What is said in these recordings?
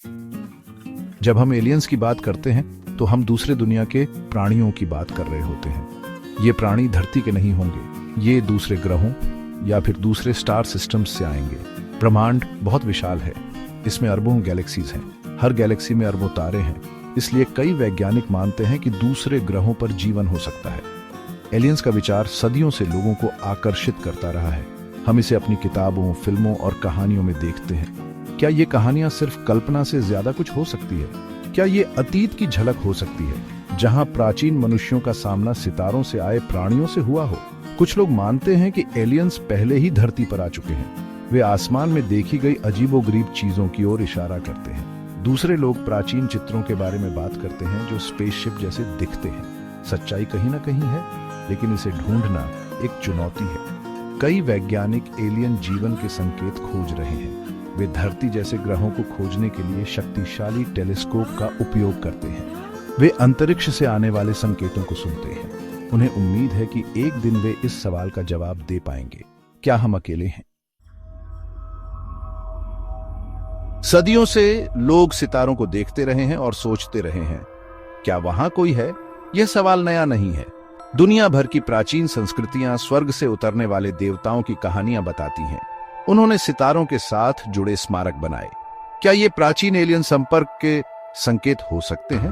जब हम एलियंस की बात करते हैं तो हम दूसरे दुनिया के प्राणियों की बात कर रहे होते हैं। ये प्राणी धरती के नहीं होंगे, ये दूसरे ग्रहों या फिर दूसरे स्टार सिस्टम्स से आएंगे। ब्रह्मांड बहुत विशाल है, इसमें अरबों गैलेक्सीज हैं, हर गैलेक्सी में अरबों तारे हैं। इसलिए कई वैज्ञानिक मानते हैं कि दूसरे ग्रहों पर जीवन हो सकता है। एलियंस का विचार सदियों से लोगों को आकर्षित करता रहा है। हम इसे अपनी किताबों, फिल्मों और कहानियों में देखते हैं। क्या ये कहानियां सिर्फ कल्पना से ज्यादा कुछ हो सकती है? क्या ये अतीत की झलक हो सकती है, जहां प्राचीन मनुष्यों का सामना सितारों से आए प्राणियों से हुआ हो? कुछ लोग मानते हैं कि एलियंस पहले ही धरती पर आ चुके हैं। वे आसमान में देखी गई अजीबोगरीब चीजों की ओर इशारा करते हैं। दूसरे लोग प्राचीन चित्रों के बारे में बात करते हैं जो स्पेसशिप जैसे दिखते हैं। सच्चाई कहीं ना कहीं है, लेकिन इसे ढूंढना एक चुनौती है। कई वैज्ञानिक एलियन जीवन के संकेत खोज रहे हैं। वे धरती जैसे ग्रहों को खोजने के लिए शक्तिशाली टेलीस्कोप का उपयोग करते हैं। वे अंतरिक्ष से आने वाले संकेतों को सुनते हैं। उन्हें उम्मीद है कि एक दिन वे इस सवाल का जवाब दे पाएंगे, क्या हम अकेले हैं? सदियों से लोग सितारों को देखते रहे हैं और सोचते रहे हैं, क्या वहां कोई है? यह सवाल नया नहीं है। दुनिया भर की प्राचीन संस्कृतियां स्वर्ग से उतरने वाले देवताओं की कहानियां बताती हैं। उन्होंने सितारों के साथ जुड़े स्मारक बनाए। क्या ये प्राचीन एलियन संपर्क के संकेत हो सकते हैं?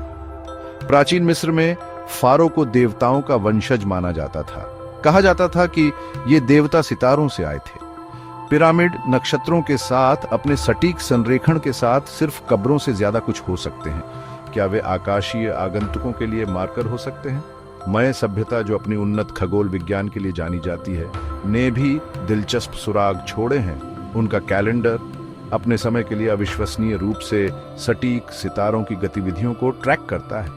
प्राचीन मिस्र में फारो को देवताओं का वंशज माना जाता था। कहा जाता था कि ये देवता सितारों से आए थे। पिरामिड नक्षत्रों के साथ अपने सटीक संरेखण के साथ सिर्फ कब्रों से ज्यादा कुछ हो सकते हैं। क्या वे आकाशीय आगंतुकों के लिए मार्कर हो सकते हैं? मय सभ्यता, जो अपनी उन्नत खगोल विज्ञान के लिए जानी जाती है, ने भी दिलचस्प सुराग छोड़े हैं। उनका कैलेंडर अपने समय के लिए अविश्वसनीय रूप से सटीक सितारों की गतिविधियों को ट्रैक करता है।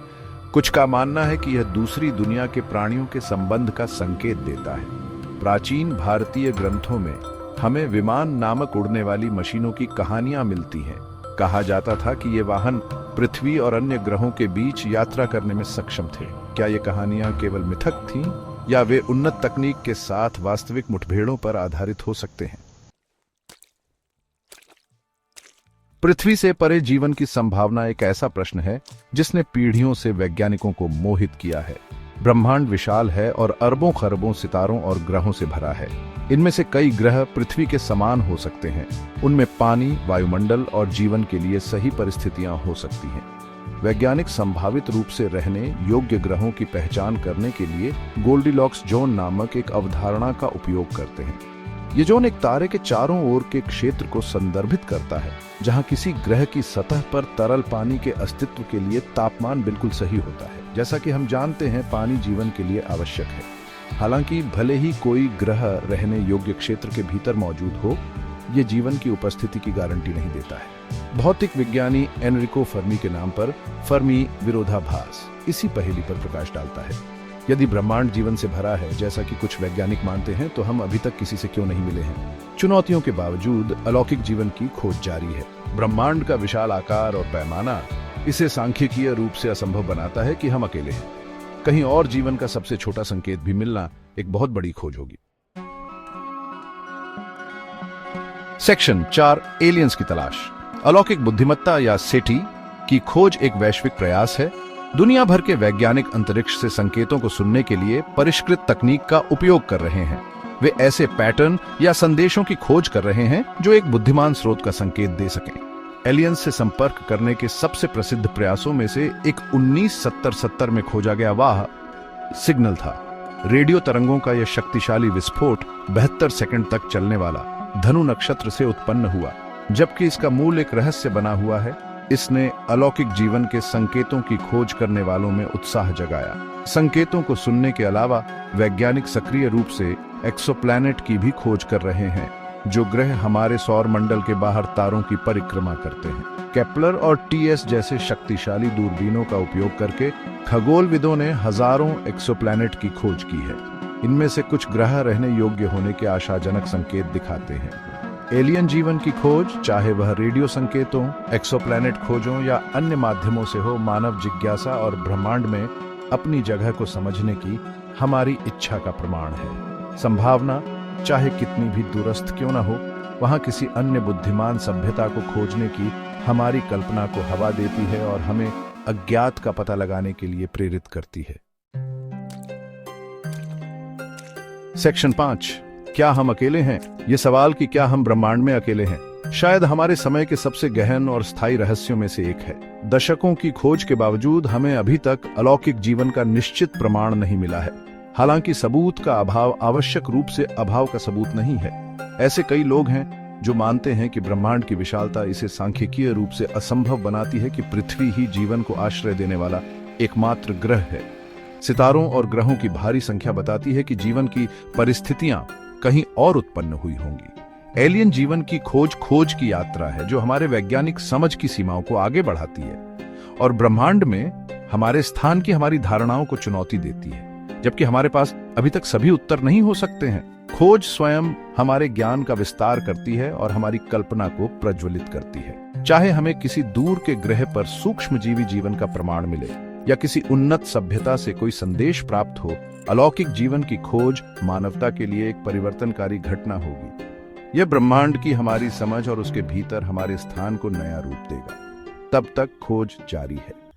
कुछ का मानना है कि यह दूसरी दुनिया के प्राणियों के संबंध का संकेत देता है। प्राचीन भारतीय ग्रंथों में हमें विमान नामक उड़ने वाली मशीनों की कहानियां मिलती हैं। कहा जाता था कि ये वाहन पृथ्वी और अन्य ग्रहों के बीच यात्रा करने में सक्षम थे। क्या ये कहानियां केवल मिथक थीं, या वे उन्नत तकनीक के साथ वास्तविक मुठभेड़ों पर आधारित हो सकते हैं? पृथ्वी से परे जीवन की संभावना एक ऐसा प्रश्न है जिसने पीढ़ियों से वैज्ञानिकों को मोहित किया है। ब्रह्मांड विशाल है और अरबों खरबों सितारों और ग्रहों से भरा है। इनमें से कई ग्रह पृथ्वी के समान हो सकते हैं। उनमें पानी, वायुमंडल और जीवन के लिए सही परिस्थितियां हो सकती हैं। वैज्ञानिक संभावित रूप से रहने योग्य ग्रहों की पहचान करने के लिए गोल्डीलॉक्स जोन नामक एक अवधारणा का उपयोग करते हैं। ये जोन एक तारे के चारों ओर के क्षेत्र को संदर्भित करता है, जहां किसी ग्रह की सतह पर तरल पानी के अस्तित्व के लिए तापमान बिल्कुल सही होता है। जैसा कि हम जानते हैं, पानी जीवन के लिए आवश्यक है। हालांकि भले ही कोई ग्रह रहने योग्य क्षेत्र के भीतर मौजूद हो, ये जीवन की उपस्थिति की गारंटी नहीं देता है। भौतिक विज्ञानी एनरिको फर्मी के नाम पर फर्मी विरोधाभास इसी पहेली पर प्रकाश डालता है। यदि ब्रह्मांड जीवन से भरा है, जैसा कि कुछ वैज्ञानिक मानते हैं, तो हम अभी तक किसी से क्यों नहीं मिले हैं? चुनौतियों के बावजूद अलौकिक जीवन की खोज जारी है। ब्रह्मांड का विशाल आकार और पैमाना इसे सांख्यिकीय रूप से असंभव बनाता है कि हम अकेले हैं। कहीं और जीवन का सबसे छोटा संकेत भी मिलना एक बहुत बड़ी खोज होगी। सेक्शन 4, एलियंस की तलाश। अलौकिक बुद्धिमत्ता या सेटी की खोज एक वैश्विक प्रयास है। दुनिया भर के वैज्ञानिक अंतरिक्ष से संकेतों को सुनने के लिए परिष्कृत तकनीक का उपयोग कर रहे हैं। वे ऐसे पैटर्न या संदेशों की खोज कर रहे हैं जो एक बुद्धिमान स्रोत का संकेत दे सकें। एलियंस से संपर्क करने के सबसे प्रसिद्ध प्रयासों में से एक 1970 में खोजा गया वाह सिग्नल था। रेडियो तरंगों का यह शक्तिशाली विस्फोट 72 सेकंड तक चलने वाला धनु नक्षत्र से उत्पन्न हुआ। जबकि इसका मूल एक रहस्य बना हुआ है, इसने अलौकिक जीवन के संकेतों की खोज करने वालों में उत्साह जगाया। संकेतों को सुनने के अलावा वैज्ञानिक सक्रिय रूप से एक्सोप्लैनेट की भी खोज कर रहे हैं, जो ग्रह हमारे सौर मंडल के बाहर तारों की परिक्रमा करते हैं। केपलर और टीएस जैसे शक्तिशाली दूरबीनों का उपयोग करके खगोलविदों ने हजारों एक्सोप्लैनेट की खोज की है। इनमें से कुछ ग्रह रहने योग्य होने के आशाजनक संकेत दिखाते हैं। एलियन जीवन की खोज, चाहे वह रेडियो संकेतों, एक्सोप्लैनेट खोजों या अन्य माध्यमों से हो, मानव जिज्ञासा और ब्रह्मांड में अपनी जगह को समझने की हमारी इच्छा का प्रमाण है। संभावना, चाहे कितनी भी दूरस्थ क्यों न हो, वहां किसी अन्य बुद्धिमान सभ्यता को खोजने की हमारी कल्पना को हवा देती है और हमें अज्ञात का पता लगाने के लिए प्रेरित करती है। सेक्शन 5, क्या हम अकेले हैं? यह सवाल कि क्या हम ब्रह्मांड में अकेले हैं शायद हमारे समय के सबसे गहन और स्थायी रहस्यों में से एक है। दशकों की खोज के बावजूद हमें अभी तक अलौकिक जीवन का निश्चित प्रमाण नहीं मिला है। हालांकि सबूत का अभाव आवश्यक रूप से अभाव का सबूत नहीं है। ऐसे कई लोग हैं जो मानते हैं कि ब्रह्मांड की विशालता इसे सांख्यिकीय रूप से असंभव बनाती है कि पृथ्वी ही जीवन को आश्रय देने वाला एकमात्र ग्रह है। सितारों और ग्रहों की भारी संख्या बताती है कि जीवन की परिस्थितियां कहीं और उत्पन्न हुई होंगी। एलियन जीवन की खोज की यात्रा है जो हमारे वैज्ञानिक समझ की सीमाओं को आगे बढ़ाती है और ब्रह्मांड में हमारे स्थान की हमारी धारणाओं को चुनौती देती है। जबकि हमारे पास अभी तक सभी उत्तर नहीं हो सकते हैं, खोज स्वयं हमारे ज्ञान का विस्तार करती है और हमारी कल्पना को प्रज्वलित करती है। चाहे हमें किसी दूर के ग्रह पर सूक्ष्मजीवी जीवन का प्रमाण मिले या किसी उन्नत सभ्यता से कोई संदेश प्राप्त हो, अलौकिक जीवन की खोज मानवता के लिए एक परिवर्तनकारी घटना होगी। यह ब्रह्मांड की हमारी समझ और उसके भीतर हमारे स्थान को नया रूप देगा। तब तक खोज जारी है।